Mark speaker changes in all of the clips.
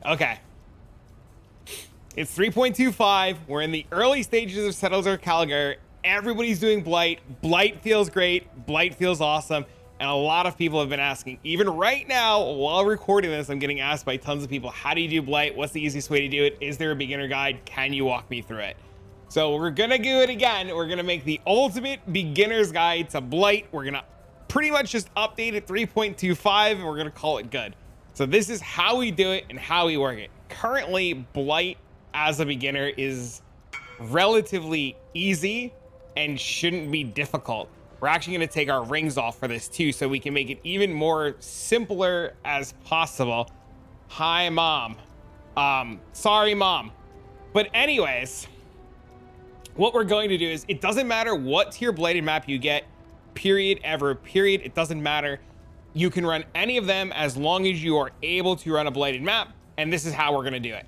Speaker 1: Okay. It's 3.25. We're in the early stages of Settlers of Calgary. Everybody's doing Blight. Blight feels great. Blight feels awesome. And a lot of people have been asking, even right now, while recording this, I'm getting asked by tons of people, how do you do Blight? What's the easiest way to do it? Is there a beginner guide? Can you walk me through it? So we're going to do it again. We're going to make the ultimate beginner's guide to Blight. We're going to pretty much just update it 3.25 and we're going to call it good. So this is how we do it and how we work it. Currently, Blight as a beginner is relatively easy and shouldn't be difficult. We're actually going to take our rings off for this too, so we can make it even more simpler as possible. Hi, Mom. Sorry, Mom. But anyways, what we're going to do is, it doesn't matter what tier Blighted map you get, period, ever, period. It doesn't matter. You can run any of them as long as you are able to run a Blighted map, and this is how we're going to do it.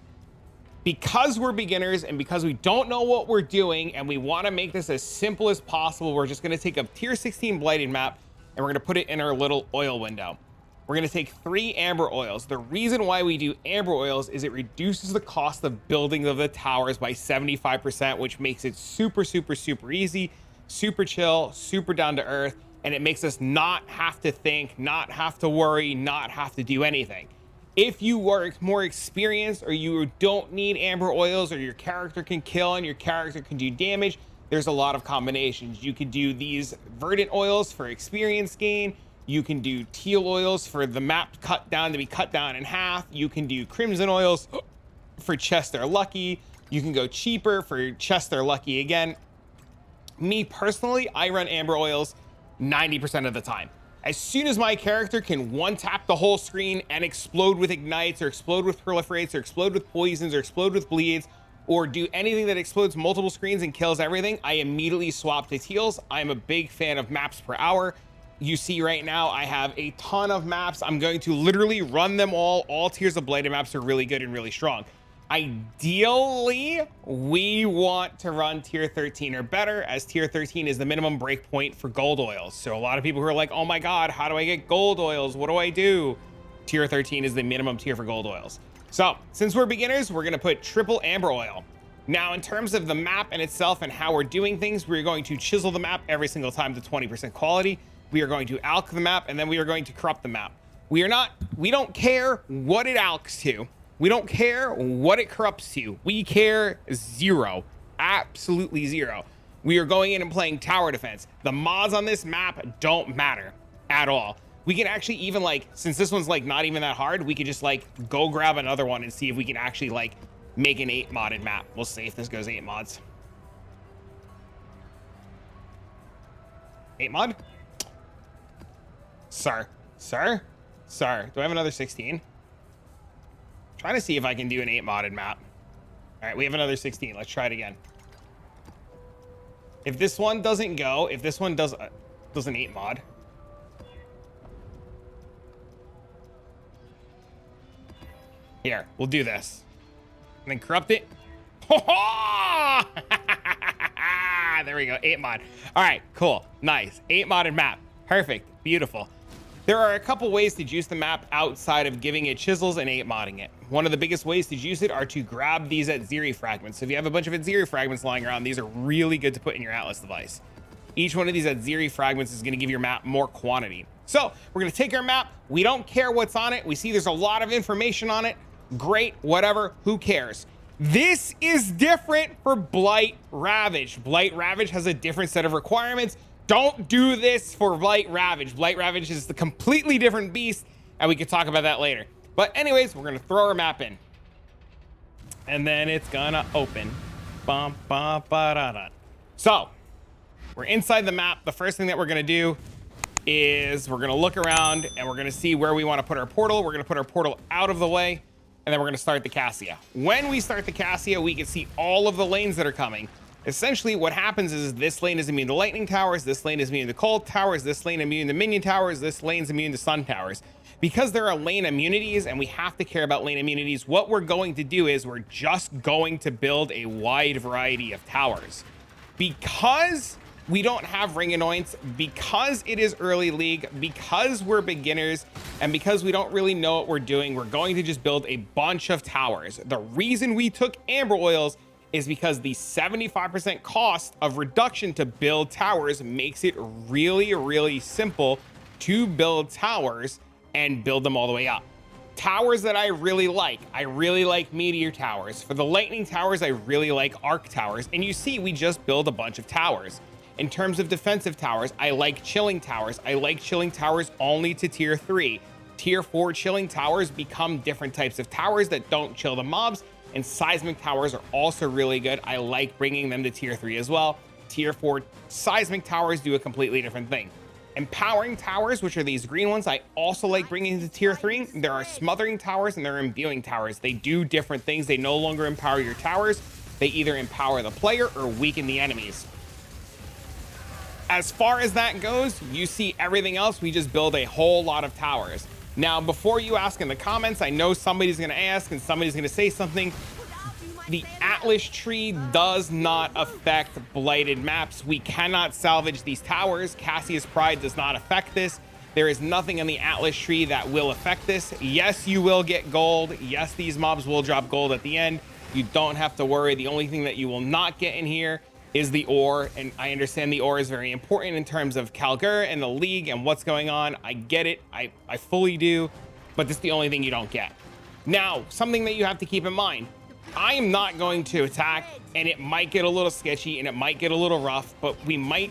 Speaker 1: Because we're beginners and because we don't know what we're doing and we want to make this as simple as possible, we're just going to take a tier 16 Blighted map and we're going to put it in our little oil window. We're going to take 3 amber oils. The reason why we do amber oils is it reduces the cost of building of the towers by 75%, which makes it super, super, super easy, super chill, super down to earth, and it makes us not have to think, not have to worry, not have to do anything. If you are more experienced or you don't need amber oils, or your character can kill and your character can do damage, there's a lot of combinations. You could do these verdant oils for experience gain. You can do teal oils for the map cut down to be cut down in half. You can do crimson oils for Chester Lucky. You can go cheaper for Chester Lucky again. Me personally, I run amber oils 90% of the time. As soon as my character can one-tap the whole screen and explode with ignites, or explode with proliferates, or explode with poisons, or explode with bleeds, or do anything that explodes multiple screens and kills everything, I immediately swap to teals. I'm a big fan of maps per hour. You see right now, I have a ton of maps. I'm going to literally run them all. All tiers of Blighted maps are really good and really strong. Ideally, we want to run tier 13 or better, as tier 13 is the minimum breakpoint for gold oils. So a lot of people who are like, oh my God, how do I get gold oils? What do I do? Tier 13 is the minimum tier for gold oils. So since we're beginners, we're gonna put triple amber oil. Now, in terms of the map in itself and how we're doing things, we're going to chisel the map every single time to 20% quality. We are going to alch the map, and then we are going to corrupt the map. We don't care what it alchs to. We don't care what it corrupts to. We care zero, absolutely zero. We are going in and playing tower defense. The mods on this map don't matter at all. We can actually even, like, since this one's like not even that hard, we could just like go grab another one and see if we can actually like make an 8 modded map. We'll see if this goes 8 mods. 8 mod? Sir, do I have another 16? Trying to see if I can do an 8 modded map. All right, we have another 16. Let's try it again. If this one doesn't go, if this one does an 8 mod. Here, we'll do this. And then corrupt it. There we go, 8 mod. All right, cool, nice. 8 modded map, perfect, beautiful. There are a couple ways to juice the map outside of giving it chisels and 8 modding it. One of the biggest ways to juice it are to grab these Atziri fragments. So if you have a bunch of Atziri fragments lying around, these are really good to put in your Atlas device. Each one of these Atziri fragments is going to give your map more quantity. So we're going to take our map. We don't care what's on it. We see there's a lot of information on it. Great, whatever, who cares? This is different for Blight Ravage. Blight Ravage has a different set of requirements. Don't do this for Blight Ravage. Blight Ravage is the completely different beast, and we could talk about that later. But anyways, we're gonna throw our map in. And then it's gonna open. Bum, bum, ba, da, da. So, we're inside the map. The first thing that we're gonna do is we're gonna look around and we're gonna see where we wanna put our portal. We're gonna put our portal out of the way, and then we're gonna start the Cassia. When we start the Cassia, we can see all of the lanes that are coming. Essentially, what happens is this lane is immune to lightning towers, this lane is immune to cold towers, this lane immune to minion towers, this lane's immune to sun towers. Because there are lane immunities and we have to care about lane immunities, what we're going to do is we're just going to build a wide variety of towers. Because we don't have ring anoints because it is early league, because we're beginners, and because we don't really know what we're doing. We're going to just build a bunch of towers. The reason we took amber oils is because the 75% cost of reduction to build towers makes it really, really simple to build towers and build them all the way up. Towers that I really like Meteor towers. For the lightning towers, I really like arc towers. And you see, we just build a bunch of towers. In terms of defensive towers, I like chilling towers. I like chilling towers only to tier 3. Tier 4 chilling towers become different types of towers that don't chill the mobs. And seismic towers are also really good. I like bringing them to tier 3 as well. Tier 4 seismic towers do a completely different thing. Empowering towers, which are these green ones, I also like bringing to tier 3. There are smothering towers and there are imbuing towers. They do different things. They no longer empower your towers. They either empower the player or weaken the enemies. As far as that goes, you see everything else. We just build a whole lot of towers. Now, before you ask in the comments, I know somebody's going to ask and somebody's going to say something. The Atlas tree does not affect blighted maps. We cannot salvage these towers. Cassia's Pride does not affect this. There is nothing in the Atlas tree that will affect this. Yes, you will get gold. Yes, these mobs will drop gold at the end. You don't have to worry. The only thing that you will not get in here is the ore. And I understand the ore is very important in terms of Calgur and the league and what's going on. I get it. I fully do. But this is the only thing you don't get. Now, something that you have to keep in mind. I am not going to attack, and it might get a little sketchy and it might get a little rough, but we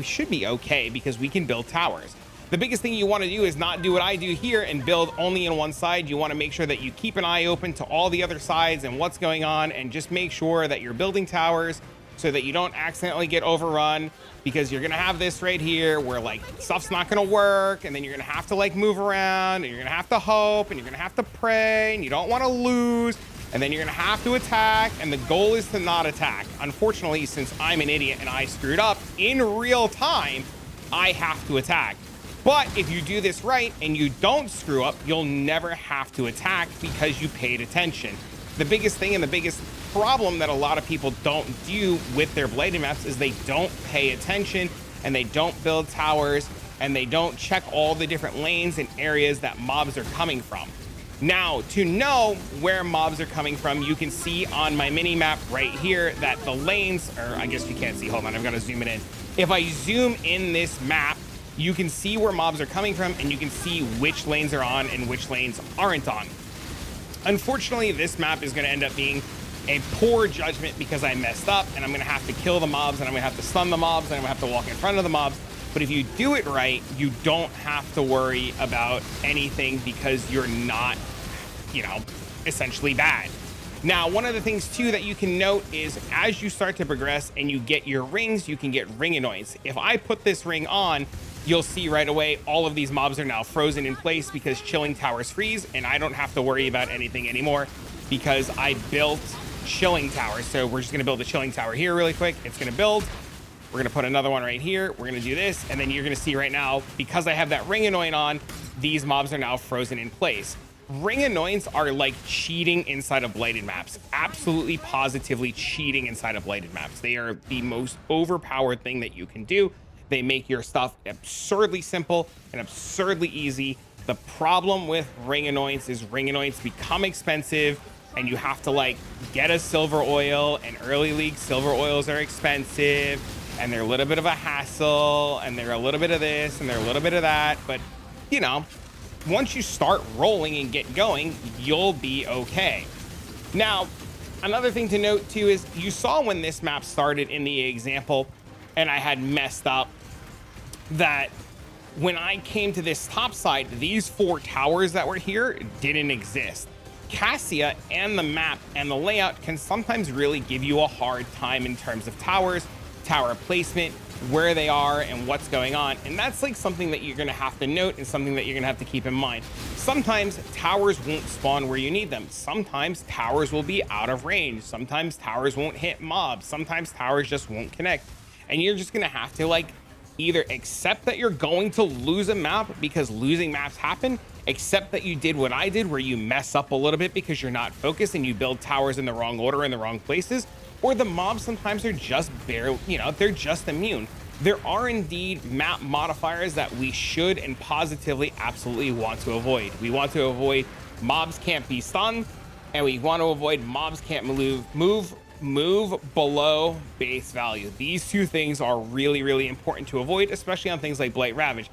Speaker 1: should be okay because we can build towers. The biggest thing you want to do is not do what I do here and build only in one side. You want to make sure that you keep an eye open to all the other sides and what's going on, and just make sure that you're building towers so that you don't accidentally get overrun, because you're going to have this right here where like stuff's not going to work, and then you're going to have to like move around, and you're going to have to hope, and you're going to have to pray, and you don't want to lose. And then you're gonna have to attack, and the goal is to not attack. Unfortunately, since I'm an idiot and I screwed up in real time, I have to attack. But if you do this right and you don't screw up, you'll never have to attack because you paid attention. The biggest thing and the biggest problem that a lot of people don't do with their Blighted maps is they don't pay attention, and they don't build towers, and they don't check all the different lanes and areas that mobs are coming from. Now, to know where mobs are coming from, you can see on my mini map right here that the lanes, or I guess you can't see, hold on, I've got to zoom it in. If I zoom in this map, you can see where mobs are coming from, and you can see which lanes are on and which lanes aren't on. Unfortunately, this map is going to end up being a poor judgment because I messed up, and I'm going to have to kill the mobs, and I'm going to have to stun the mobs, and I'm going to have to walk in front of the mobs. But if you do it right, you don't have to worry about anything because you're not, you know, essentially bad. Now, one of the things too that you can note is as you start to progress and you get your rings, you can get ring anoints. If I put this ring on, you'll see right away all of these mobs are now frozen in place because chilling towers freeze, and I don't have to worry about anything anymore because I built chilling towers. So we're just going to build a chilling tower here really quick. It's going to build. We're going to put another one right here. We're going to do this. And then you're going to see right now, because I have that ring anoint on, these mobs are now frozen in place. Ring anoints are like cheating inside of Blighted maps. Absolutely, positively cheating inside of Blighted maps. They are the most overpowered thing that you can do. They make your stuff absurdly simple and absurdly easy. The problem with ring anoints is ring anoints become expensive, and you have to like get a silver oil, and early league silver oils are expensive, and they're a little bit of a hassle, and they're a little bit of this, and they're a little bit of that. But, you know, once you start rolling and get going, you'll be okay. Now, another thing to note too is you saw when this map started in the example, and I had messed up, that when I came to this top side, these 4 towers that were here didn't exist. Cassia and the map and the layout can sometimes really give you a hard time in terms of towers, tower placement, where they are and what's going on. And that's like something that you're going to have to note and something that you're going to have to keep in mind. Sometimes towers won't spawn where you need them. Sometimes towers will be out of range. Sometimes towers won't hit mobs. Sometimes towers just won't connect. And you're just going to have to like either accept that you're going to lose a map because losing maps happen, accept that you did what I did where you mess up a little bit because you're not focused and you build towers in the wrong order in the wrong places, or the mobs sometimes are just barely, you know, they're just immune. There are indeed map modifiers that we should and positively absolutely want to avoid. We want to avoid mobs can't be stunned, and we want to avoid mobs can't move below base value. These two things are really, really important to avoid, especially on things like Blight Ravage.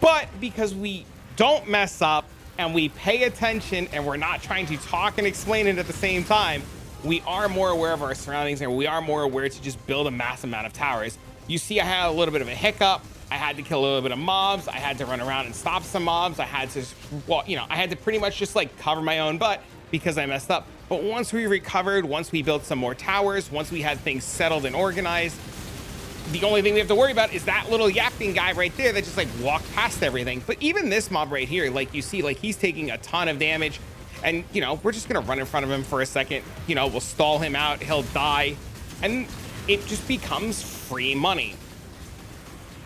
Speaker 1: But because we don't mess up and we pay attention and we're not trying to talk and explain it at the same time, we are more aware of our surroundings and we are more aware to just build a massive amount of towers. You see, I had a little bit of a hiccup. I had to kill a little bit of mobs. I had to run around and stop some mobs. I had to, well, you know, I had to pretty much just like cover my own butt because I messed up. But once we recovered, once we built some more towers, once we had things settled and organized, the only thing we have to worry about is that little yapping guy right there that just like walked past everything. But even this mob right here, like you see, like he's taking a ton of damage, and you know, we're just gonna run in front of him for a second. You know, we'll stall him out, he'll die, and it just becomes free money.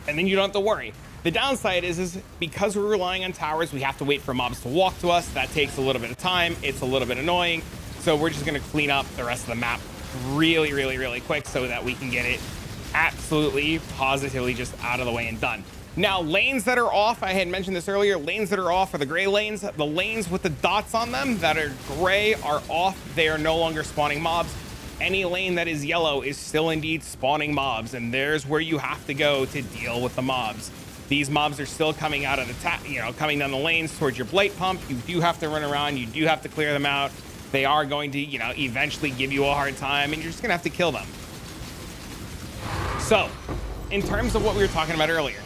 Speaker 1: And then you don't have to worry. The downside is because we're relying on towers, we have to wait for mobs to walk to us. That takes a little bit of time. It's a little bit annoying. So we're just gonna clean up the rest of the map really, really, really quick so that we can get it absolutely positively just out of the way and done. Now, lanes that are off, I had mentioned this earlier, lanes that are off are the gray lanes. The lanes with the dots on them that are gray are off. They are no longer spawning mobs. Any lane that is yellow is still indeed spawning mobs, and there's where you have to go to deal with the mobs. These mobs are still coming out of the coming down the lanes towards your blight pump. You do have to run around, you do have to clear them out. They are going to, you know, eventually give you a hard time, and you're just gonna have to kill them. So, in terms of what we were talking about earlier,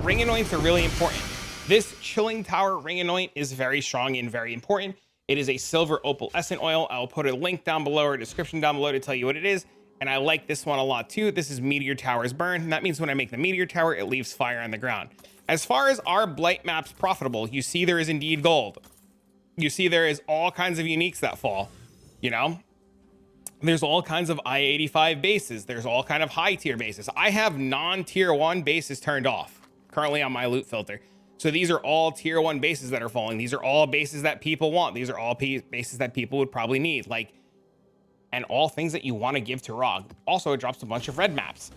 Speaker 1: ring anoints are really important. This chilling tower ring anoint is very strong and very important. It is a silver opalescent oil. I'll put a link down below or a description down below to tell you what it is. And I like this one a lot too. This is Meteor Tower's burn. And that means when I make the Meteor Tower, it leaves fire on the ground. As far as our blight maps profitable, you see there is indeed gold. You see there is all kinds of uniques that fall, you know? There's all kinds of I-85 bases. There's all kind of high tier bases. I have non-tier 1 bases turned off currently on my loot filter. So these are all tier 1 bases that are falling. These are all bases that people want. These are all bases that people would probably need, like, and all things that you want to give to ROG. Also, it drops a bunch of red maps.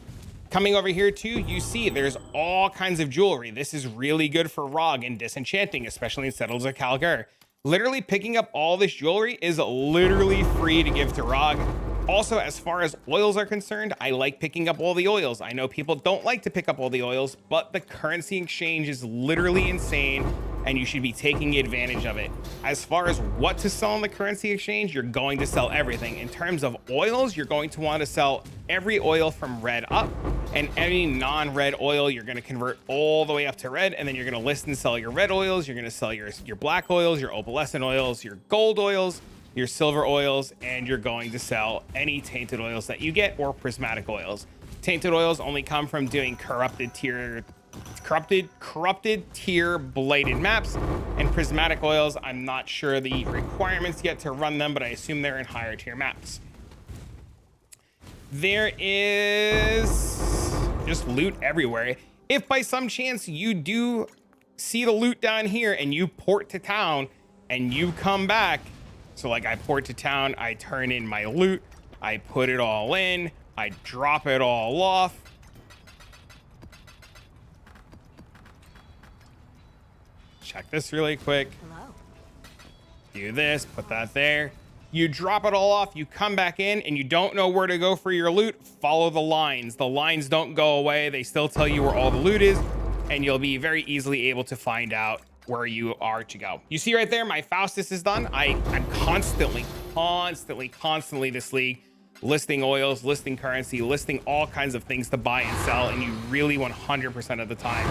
Speaker 1: Coming over here too, you see there's all kinds of jewelry. This is really good for ROG and disenchanting, especially in Settles of Calgar. Literally picking up all this jewelry is literally free to give to ROG. Also, as far as oils are concerned, I like picking up all the oils. I know people don't like to pick up all the oils, but the currency exchange is literally insane and you should be taking advantage of it. As far as what to sell on the currency exchange, you're going to sell everything. In terms of oils, you're going to want to sell every oil from red up, and any non-red oil you're going to convert all the way up to red, and then you're going to list and sell your red oils. You're going to sell your black oils, your opalescent oils, your gold oils, your silver oils, and you're going to sell any tainted oils that you get or prismatic oils. Tainted oils only come from doing corrupted tier blighted maps, and prismatic oils, I'm not sure the requirements yet to run them, but I assume they're in higher tier maps. There is just loot everywhere. If by some chance you do see the loot down here and you port to town and you come back, so like I port to town, I turn in my loot, I put it all in, I drop it all off. Check this really quick.
Speaker 2: Hello.
Speaker 1: Do this, put that there. You drop it all off, you come back in and you don't know where to go for your loot, follow the lines. The lines don't go away. They still tell you where all the loot is, and you'll be very easily able to find out where you are to go. You see right there, my Faustus is done. I'm constantly this league, listing oils, listing currency, listing all kinds of things to buy and sell, and you really 100% of the time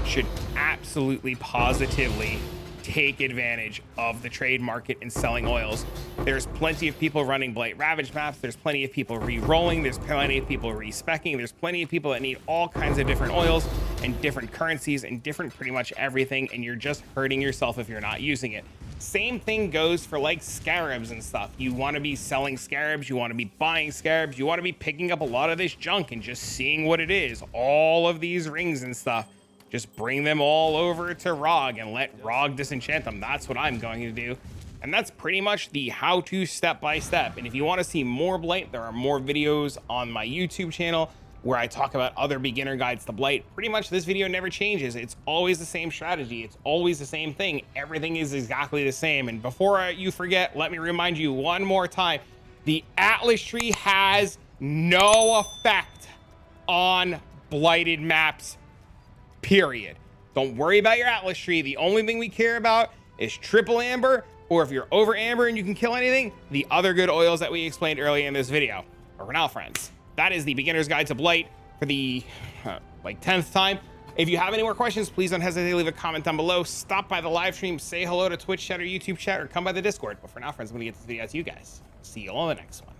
Speaker 1: should absolutely positively take advantage of the trade market and selling oils. There's plenty of people running Blight Ravage maps. There's plenty of people re-rolling. There's plenty of people respecking. There's plenty of people that need all kinds of different oils and different currencies and different pretty much everything, and you're just hurting yourself if you're not using it. Same thing goes for like scarabs and stuff. You want to be selling scarabs, you want to be buying scarabs, you want to be picking up a lot of this junk and just seeing what it is. All of these rings and stuff, just bring them all over to ROG and let ROG disenchant them. That's what I'm going to do. And that's pretty much the how-to step-by-step. And if you want to see more Blight, there are more videos on my YouTube channel where I talk about other beginner guides to Blight. Pretty much this video never changes. It's always the same strategy. It's always the same thing. Everything is exactly the same. And before you forget, let me remind you one more time, the Atlas tree has no effect on blighted maps, period. Don't worry about your Atlas tree. The only thing we care about is triple amber, or if you're over amber and you can kill anything, the other good oils that we explained earlier in this video. But for now, friends, that is the beginner's guide to Blight for the like 10th time. If you have any more questions, please don't hesitate to leave a comment down below. Stop by the live stream, say hello to Twitch chat or YouTube chat, or come by the Discord. But for now, friends, I'm gonna get this video out to you guys. See you all in the next one.